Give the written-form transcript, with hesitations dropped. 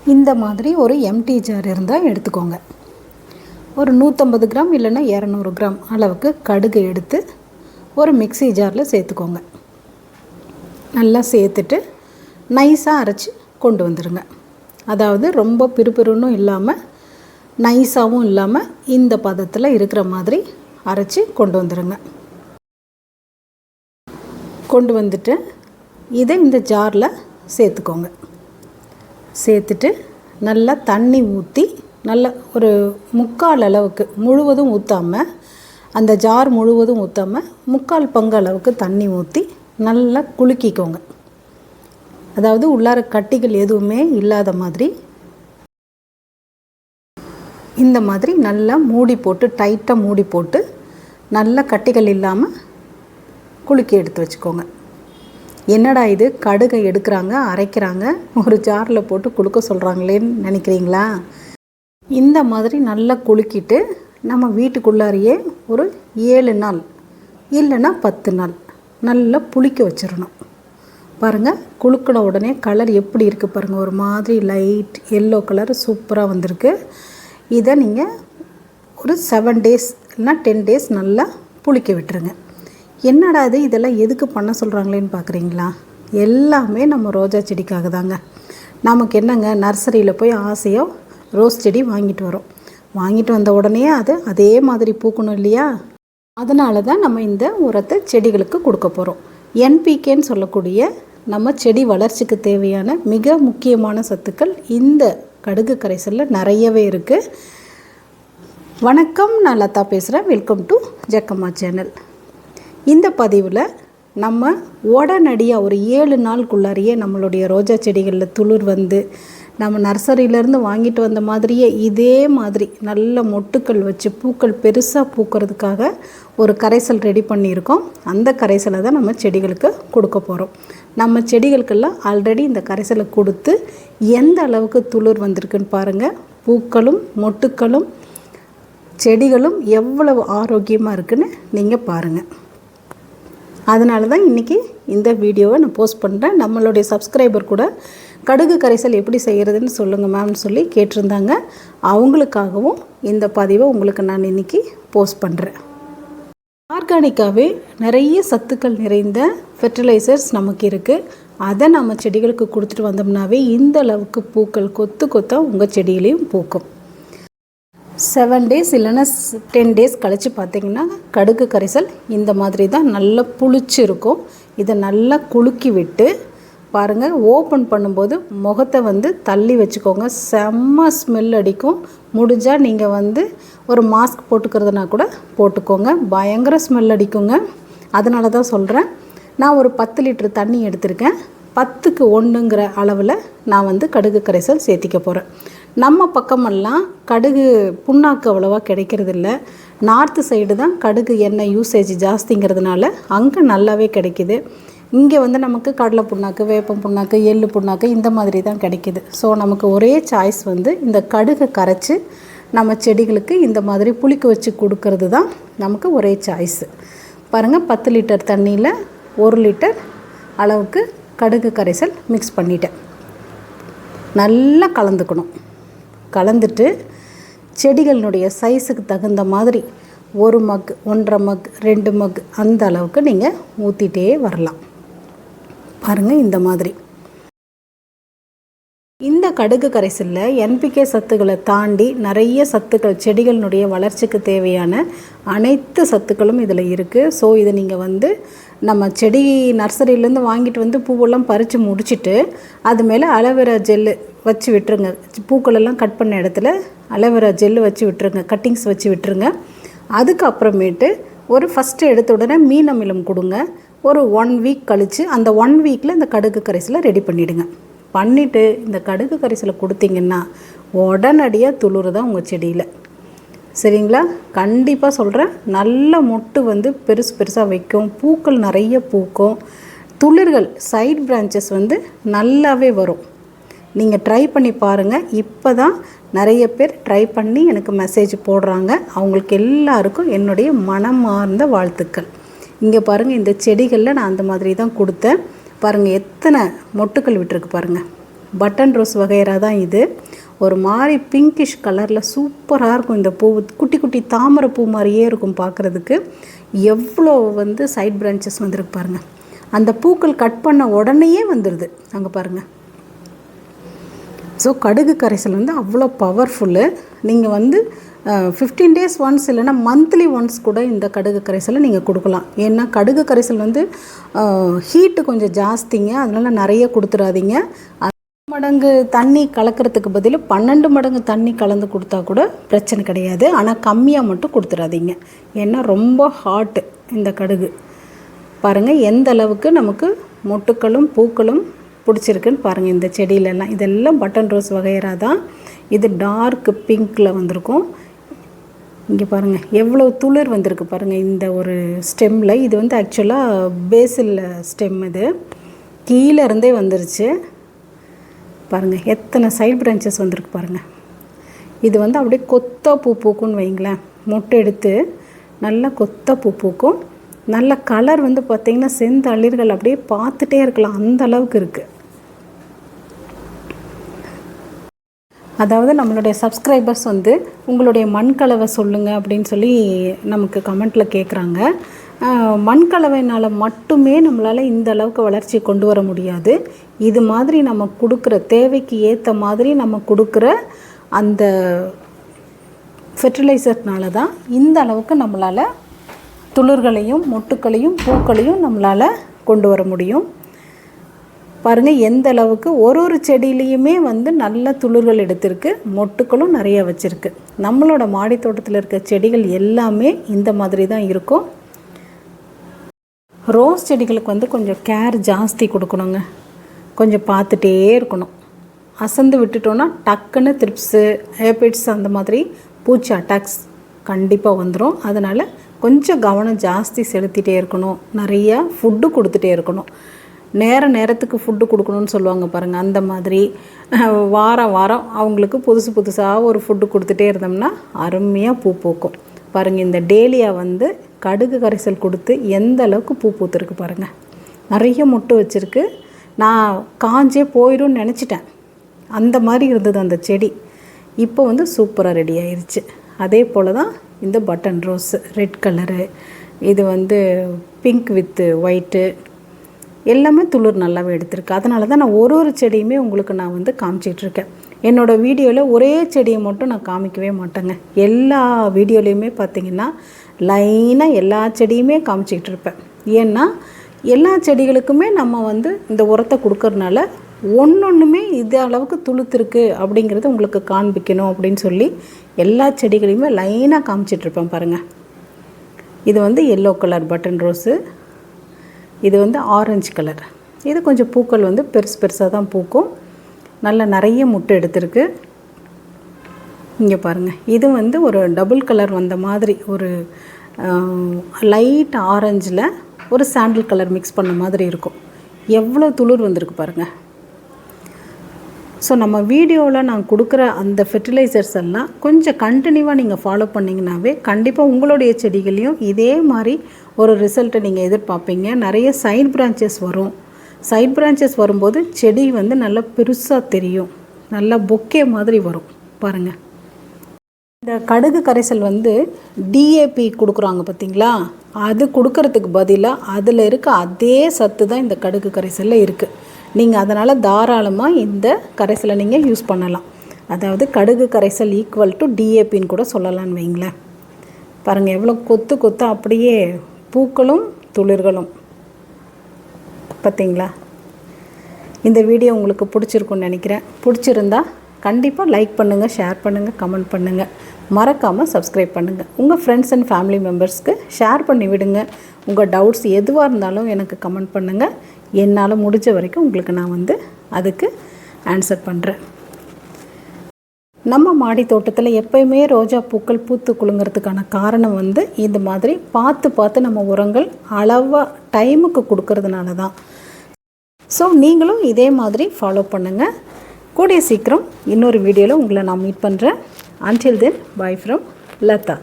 இந்த மாதிரி ஒரு எம்டி ஜார் இருந்தால் எடுத்துக்கோங்க. ஒரு 150 கிராம் இல்லைன்னா 200 கிராம் அளவுக்கு கடுகு எடுத்து ஒரு மிக்ஸி ஜாரில் சேர்த்துக்கோங்க. நல்லா சேர்த்துட்டு நைஸாக அரைச்சி கொண்டு வந்துடுங்க. அதாவது ரொம்ப பிறுபிறுன்னும் இல்லாமல் நைஸாகவும் இல்லாமல் இந்த பதத்தில் இருக்கிற மாதிரி அரைச்சி கொண்டு வந்துடுங்க. கொண்டு வந்துட்டு இதை இந்த ஜாரில் சேர்த்துக்கோங்க. சேர்த்துட்டு நல்லா தண்ணி ஊற்றி நல்லா ஒரு 3/4 அளவுக்கு, முழுவதும் ஊற்றாமல், அந்த ஜார் முழுவதும் ஊற்றாமல் 3/4 பங்கு அளவுக்கு தண்ணி ஊற்றி நல்லா குலுக்கிக்கோங்க. அதாவது உள்ளார கட்டிகள் எதுவுமே இல்லாத மாதிரி இந்த மாதிரி நல்லா மூடி போட்டு, டைட்டாக மூடி போட்டு நல்லா கட்டிகள் இல்லாமல் குலுக்கி எடுத்து வச்சுக்கோங்க. என்னடா இது, கடுகை எடுக்கிறாங்க, அரைக்கிறாங்க, ஒரு ஜாரில் போட்டு குலுக்க சொல்கிறாங்களேன்னு நினைக்கிறீங்களா? இந்த மாதிரி நல்லா குலுக்கிட்டு நம்ம வீட்டுக்குள்ளாரையே ஒரு 7 நாள் இல்லைன்னா 10 நாள் நல்லா புளிக்க வச்சிடணும். பாருங்கள், குலுக்கின உடனே கலர் எப்படி இருக்குது பாருங்கள், ஒரு மாதிரி லைட் எல்லோ கலர் சூப்பராக வந்திருக்கு. இதை நீங்கள் ஒரு 7 டேஸ் இல்லைனா 10 டேஸ் நல்லா புளிக்க விட்டுருங்க. என்னடா இது, இதெல்லாம் எதுக்கு பண்ண சொல்கிறாங்களேன்னு பார்க்குறீங்களா? எல்லாமே நம்ம ரோஜா செடிக்காக தாங்க. நமக்கு என்னங்க, நர்சரியில் போய் ஆசையாக ரோஸ் செடி வாங்கிட்டு வரோம். வாங்கிட்டு வந்த உடனே அது அதே மாதிரி பூக்கணும் இல்லையா? அதனால தான் நம்ம இந்த உரத்தை செடிகளுக்கு கொடுக்க போகிறோம். என்பிகேன்னு சொல்லக்கூடிய நம்ம செடி வளர்ச்சிக்கு தேவையான மிக முக்கியமான சத்துக்கள் இந்த கடுகு கரைசலில் நிறையவே இருக்குது. வணக்கம், நான் லதா பேசுகிறேன். Welcome to Jakkamma channel. இந்த பதிவில் நம்ம உடனடியாக ஒரு 7 நாளுக்குள்ளாரியே நம்மளுடைய ரோஜா செடிகளில் துளிர் வந்து நம்ம நர்சரியிலேருந்து வாங்கிட்டு வந்த மாதிரியே இதே மாதிரி நல்ல மொட்டுக்கள் வச்சு பூக்கள் பெருசாக பூக்கிறதுக்காக ஒரு கரைசல் ரெடி பண்ணியிருக்கோம். அந்த கரைசலை தான் நம்ம செடிகளுக்கு கொடுக்க போகிறோம். நம்ம செடிகளுக்கெல்லாம் ஆல்ரெடி இந்த கரைசலை கொடுத்து எந்த அளவுக்கு துளிர் வந்திருக்குன்னு பாருங்கள். பூக்களும் மொட்டுக்களும் செடிகளும் எவ்வளவு ஆரோக்கியமாக இருக்குன்னு நீங்கள் பாருங்கள். அதனால தான் இன்றைக்கி இந்த வீடியோவை நான் போஸ்ட் பண்ணுறேன். நம்மளுடைய சப்ஸ்கிரைபர் கூட கடுகு கரைசல் எப்படி செய்கிறதுன்னு சொல்லுங்கள் மேம்னு சொல்லி கேட்டிருந்தாங்க. அவங்களுக்காகவும் இந்த பதிவை உங்களுக்கு நான் இன்றைக்கி போஸ்ட் பண்ணுறேன். ஆர்கானிக்காகவே நிறைய சத்துக்கள் நிறைந்த ஃபெர்டிலைசர்ஸ் நமக்கு இருக்குது. அதை நம்ம செடிகளுக்கு கொடுத்துட்டு வந்தோம்னாவே இந்த அளவுக்கு பூக்கள் கொத்து கொத்தாக உங்கள் செடியிலையும் பூக்கும். 7 டேஸ் இல்லைன்னா 10 டேஸ் கழித்து பார்த்திங்கன்னா கடுகு கரைசல் இந்த மாதிரி தான் நல்லா புளிச்சு இருக்கும். இதை நல்லா குலுக்கி விட்டு பாருங்கள், ஓப்பன் பண்ணும்போது முகத்தை வந்து தள்ளி வச்சுக்கோங்க. செம்ம ஸ்மெல் அடிக்கும். முடிஞ்சால் நீங்கள் ஒரு மாஸ்க் போட்டுக்கிறதுனா கூட போட்டுக்கோங்க. பயங்கர ஸ்மெல் அடிக்குங்க. அதனால தான் சொல்கிறேன். நான் ஒரு 10 லிட்டர் தண்ணி எடுத்திருக்கேன். 10க்கு 1ங்கிற அளவில் நான் கடுகு கரைசல் சேர்த்திக்க போகிறேன். நம்ம பக்கமெல்லாம் கடுகு புண்ணாக்கு அவ்வளோவா கிடைக்கிறதில்ல. நார்த்து சைடு தான் கடுகு எண்ணெய் யூசேஜ் ஜாஸ்திங்கிறதுனால அங்கே நல்லாவே கிடைக்கிது. இங்கே நமக்கு கடலை புண்ணாக்கு, வேப்பம் புண்ணாக்கு, எள்ளு புண்ணாக்கு இந்த மாதிரி தான் கிடைக்கிது. ஸோ நமக்கு ஒரே சாய்ஸ் இந்த கடுகை கரைச்சி நம்ம செடிகளுக்கு இந்த மாதிரி புளிக்க வச்சு கொடுக்கறது தான் நமக்கு ஒரே சாய்ஸு. பாருங்கள், 10 லிட்டர் தண்ணியில் 1 லிட்டர் அளவுக்கு கடுகு கரைசல் மிக்ஸ் பண்ணிட்டேன். நல்லா கலந்துக்கணும். கலந்துட்டு செடிகளினுடைய சைஸுக்கு தகுந்த மாதிரி 1 மக், 1.5 மக், 2 மக் அந்த அளவுக்கு நீங்கள் ஊற்றிட்டே வரலாம். பாருங்கள், இந்த மாதிரி. இந்த கடுகு கரைசலில் என்பிகே சத்துக்களை தாண்டி நிறைய சத்துக்கள், செடிகளினுடைய வளர்ச்சிக்கு தேவையான அனைத்து சத்துக்களும் இதில் இருக்குது. ஸோ இதை நீங்கள் நம்ம செடி நர்சரியிலேருந்து வாங்கிட்டு பூவெல்லாம் பறித்து முடிச்சுட்டு அது மேலே அலோவேரா ஜெல்லு வச்சு விட்டுருங்க. பூக்களெல்லாம் கட் பண்ண இடத்துல அலோவேரா ஜெல்லு வச்சு விட்டுருங்க, கட்டிங்ஸ் வச்சு விட்டுருங்க. அதுக்கப்புறமேட்டு ஒரு ஃபஸ்ட்டு எடுத்த உடனே மீன் அமிலம் கொடுங்க. ஒரு 1 வீக் கழித்து அந்த 1 வீக்கில் இந்த கடுகு கரைசலை ரெடி பண்ணிவிடுங்க. பண்ணிவிட்டு இந்த கடுகு கரைசலை கொடுத்தீங்கன்னா உடனடியாக துளிர் தான் உங்கள் செடியில். சரிங்களா? கண்டிப்பாக சொல்கிறேன். நல்ல மொட்டு பெருசு பெருசாக வைக்கும், பூக்கள் நிறைய பூக்கும், துளிர்கள் சைட் பிரான்ச்சஸ் நல்லாவே வரும். நீங்கள் ட்ரை பண்ணி பாருங்கள். இப்போ தான் நிறைய பேர் ட்ரை பண்ணி எனக்கு மெசேஜ் போடுறாங்க. அவங்களுக்கு எல்லாருக்கும் என்னுடைய மனமார்ந்த வாழ்த்துக்கள். இங்கே பாருங்கள், இந்த செடிகளில் நான் அந்த மாதிரி தான் கொடுத்தேன். பாருங்கள், எத்தனை மொட்டுக்கள் விட்டுருக்கு பாருங்கள். பட்டன் ரோஸ் வகைரா தான் இது. ஒரு மாதிரி பிங்கிஷ் கலரில் சூப்பராக இருக்கும். இந்த பூ குட்டி குட்டி தாமரை பூ மாதிரியே இருக்கும் பார்க்குறதுக்கு. எவ்வளோ வந்து சைட் பிரான்ச்சஸ் வந்துருக்கு பாருங்கள். அந்த பூக்கள் கட் பண்ண உடனேயே வந்துடுது அங்கே பாருங்கள். ஸோ கடுகு கரைசல் வந்து அவ்வளோ பவர்ஃபுல்லு. நீங்கள் வந்து 15 days ஒன்ஸ் இல்லைன்னா மந்த்லி ஒன்ஸ் கூட இந்த கடுகு கரைசலை நீங்கள் கொடுக்கலாம். ஏன்னா கடுகு கரைசல் வந்து ஹீட்டு கொஞ்சம் ஜாஸ்திங்க, அதனால் நிறைய கொடுத்துடாதீங்க. 10 மடங்கு தண்ணி கலக்கிறதுக்கு பதில் 12 மடங்கு தண்ணி கலந்து கொடுத்தா கூட பிரச்சனை கிடையாது. ஆனால் கம்மியாக மட்டும் கொடுத்துடாதீங்க, ஏன்னா ரொம்ப ஹாட்டு இந்த கடுகு. பாருங்கள் எந்த அளவுக்கு நமக்கு மொட்டுக்களும் பூக்களும் பிடிச்சிருக்குன்னு பாருங்கள். இந்த செடியிலெல்லாம் இதெல்லாம் பட்டன் ரோஸ் வகைரா தான். இது டார்க் பிங்க்கில் வந்திருக்கும். இங்கே பாருங்கள் எவ்வளோ துளிர் வந்திருக்கு பாருங்கள் இந்த ஒரு ஸ்டெம்மில். இது வந்து ஆக்சுவலாக பேசில் ஸ்டெம், இது கீழே இருந்தே வந்துருச்சு பாருங்கள். எத்தனை சைட் பிரான்ச்சஸ் வந்திருக்கு பாருங்கள். இது வந்து அப்படியே கொத்தா பூ பூக்கும்னு வைங்களேன். மொட்டை எடுத்து நல்லா கொத்தா பூ பூக்கும். நல்ல கலர் வந்து பார்த்திங்கன்னா செந்தளிர்கள் அப்படியே பார்த்துட்டே இருக்கலாம், அந்த அளவுக்கு இருக்குது. அதாவது நம்மளுடைய சப்ஸ்கிரைபர்ஸ் வந்து உங்களுடைய மண்கலவை சொல்லுங்கள் அப்படின்னு சொல்லி நமக்கு கமெண்ட்டில் கேட்குறாங்க. மண்கலவைனால் மட்டுமே நம்மளால் இந்த அளவுக்கு வளர்ச்சி கொண்டு வர முடியாது. இது மாதிரி நம்ம கொடுக்குற தேவைக்கு ஏற்ற மாதிரி நம்ம கொடுக்குற அந்த ஃபெர்டிலைசர்னால தான் இந்த அளவுக்கு நம்மளால் துளிர்களையும் மொட்டுக்களையும் பூக்களையும் நம்மளால் கொண்டு வர முடியும். பாருங்கள் எந்த அளவுக்கு ஒரு செடியிலையுமே வந்து நல்ல துளிர்கள் எடுத்திருக்கு, மொட்டுக்களும் நிறைய வச்சுருக்கு. நம்மளோட மாடி தோட்டத்தில் இருக்க செடிகள் எல்லாமே இந்த மாதிரி தான் இருக்கும். ரோஸ் செடிகளுக்கு வந்து கொஞ்சம் கேர் ஜாஸ்தி கொடுக்கணுங்க, கொஞ்சம் பார்த்துட்டே இருக்கணும். அசந்து விட்டுட்டோன்னா டக்குன்னு த்ரிப்ஸு ஏபிட்ஸ் அந்த மாதிரி பூச்சி அட்டாக்ஸ் கண்டிப்பாக வந்துடும். அதனால் கொஞ்சம் கவனம் ஜாஸ்தி செலுத்திகிட்டே இருக்கணும். நிறையா ஃபுட்டு கொடுத்துட்டே இருக்கணும். நேரத்துக்கு ஃபுட்டு கொடுக்கணுன்னு சொல்லுவாங்க பாருங்கள், அந்த மாதிரி வாரம் அவங்களுக்கு புதுசாக ஒரு ஃபுட்டு கொடுத்துட்டே இருந்தோம்னா அருமையாக பூ பூக்கும். பாருங்கள் இந்த டேலியா வந்து கடுகு கரைசல் கொடுத்து எந்த அளவுக்கு பூ பூத்துருக்கு பாருங்கள். நிறைய மொட்டு வச்சுருக்கு. நான் காஞ்சே போயிடும்னு நினச்சிட்டேன், அந்த மாதிரி இருந்தது அந்த செடி. இப்போ வந்து சூப்பராக ரெடி ஆயிடுச்சு. அதே போல் தான் இந்த பட்டன் ரோஸ் ரெட் கலரு, இது வந்து பிங்க் வித்து ஒயிட்டு, எல்லாமே துளிர் நல்லாவே எடுத்திருக்கு. அதனால தான் நான் ஒரு செடியுமே உங்களுக்கு நான் வந்து காமிச்சிட்ருக்கேன். என்னோடய வீடியோவில் ஒரே செடியை மட்டும் நான் காமிக்கவே மாட்டேங்க. எல்லா வீடியோலையுமே பார்த்திங்கன்னா லைனாக எல்லா செடியுமே காமிச்சிக்கிட்டு இருப்பேன். ஏன்னா எல்லா செடிகளுக்குமே நம்ம வந்து இந்த உரத்தை கொடுக்கறனால ஒன்றுமே இது அளவுக்கு துளுத்திருக்கு அப்படிங்கிறது உங்களுக்கு காண்பிக்கணும் அப்படின்னு சொல்லி எல்லா செடிகளையுமே லைனாக காமிச்சிட்ருப்பேன் பாருங்கள். இது வந்து எல்லோ கலர் பட்டன் ரோஸு, இது வந்து ஆரஞ்சு கலர். இது கொஞ்சம் பூக்கள் வந்து பெருசாக தான் பூக்கும். நல்ல நிறைய முட்டை எடுத்திருக்கு. இங்கே பாருங்கள் இது வந்து ஒரு டபுள் கலர் வந்த மாதிரி ஒரு லைட் ஆரஞ்சில் ஒரு சாண்டில் கலர் மிக்ஸ் பண்ண மாதிரி இருக்கும். எவ்வளோ துளிர் வந்திருக்கு பாருங்கள். ஸோ நம்ம வீடியோவில் நான் கொடுக்குற அந்த ஃபெர்டிலைசர்ஸ் எல்லாம் கொஞ்சம் கண்டினியூவாக நீங்கள் ஃபாலோ பண்ணிங்கனாவே கண்டிப்பாக உங்களுடைய செடிகளையும் இதே மாதிரி ஒரு ரிசல்ட்டை நீங்கள் எதிர்பார்ப்பீங்க. நிறைய சைட் பிரான்ச்சஸ் வரும். சைட் பிரான்ச்சஸ் வரும்போது செடி வந்து நல்லா பெருசாக தெரியும், நல்லா பொக்கே மாதிரி வரும் பாருங்கள். இந்த கடுகு கரைசல் வந்து டிஏபி கொடுக்குறாங்க பார்த்திங்களா, அது கொடுக்கறதுக்கு பதிலாக அதில் இருக்க அதே சத்து தான் இந்த கடுகு கரைசலில் இருக்குது. நீங்கள் அதனால் தாராளமாக இந்த கரைசலை நீங்கள் யூஸ் பண்ணலாம். அதாவது கடுகு கரைசல் ஈக்குவல் டு டிஏபின்னு கூட சொல்லலான்னு வைங்களேன். பாருங்கள் எவ்வளோ கொத்து அப்படியே பூக்களும் துளிர்களும் பார்த்திங்களா. இந்த வீடியோ உங்களுக்கு பிடிச்சிருக்குன்னு நினைக்கிறேன். பிடிச்சிருந்தா கண்டிப்பாக லைக் பண்ணுங்கள், ஷேர் பண்ணுங்கள், கமெண்ட் பண்ணுங்கள். மறக்காமல் சப்ஸ்கிரைப் பண்ணுங்கள். உங்கள் ஃப்ரெண்ட்ஸ் அண்ட் ஃபேமிலி மெம்பர்ஸ்க்கு ஷேர் பண்ணி விடுங்க. உங்கள் டவுட்ஸ் எதுவாக இருந்தாலும் எனக்கு கமெண்ட் பண்ணுங்கள். என்னால் முடிஞ்ச வரைக்கும் உங்களுக்கு நான் வந்து அதுக்கு ஆன்சர் பண்ணுறேன். நம்ம மாடி தோட்டத்தில் எப்போயுமே ரோஜா பூக்கள் பூத்து குலுங்கிறதுக்கான காரணம் வந்து இந்த மாதிரி பார்த்து நம்ம உரங்கள் அளவாக டைமுக்கு கொடுக்கறதுனால தான். ஸோ நீங்களும் இதே மாதிரி ஃபாலோ பண்ணுங்கள். கூடிய சீக்கிரம் இன்னொரு வீடியோவில் உங்களை நான் மீட் பண்ணுறேன். Until then, bye from Lata.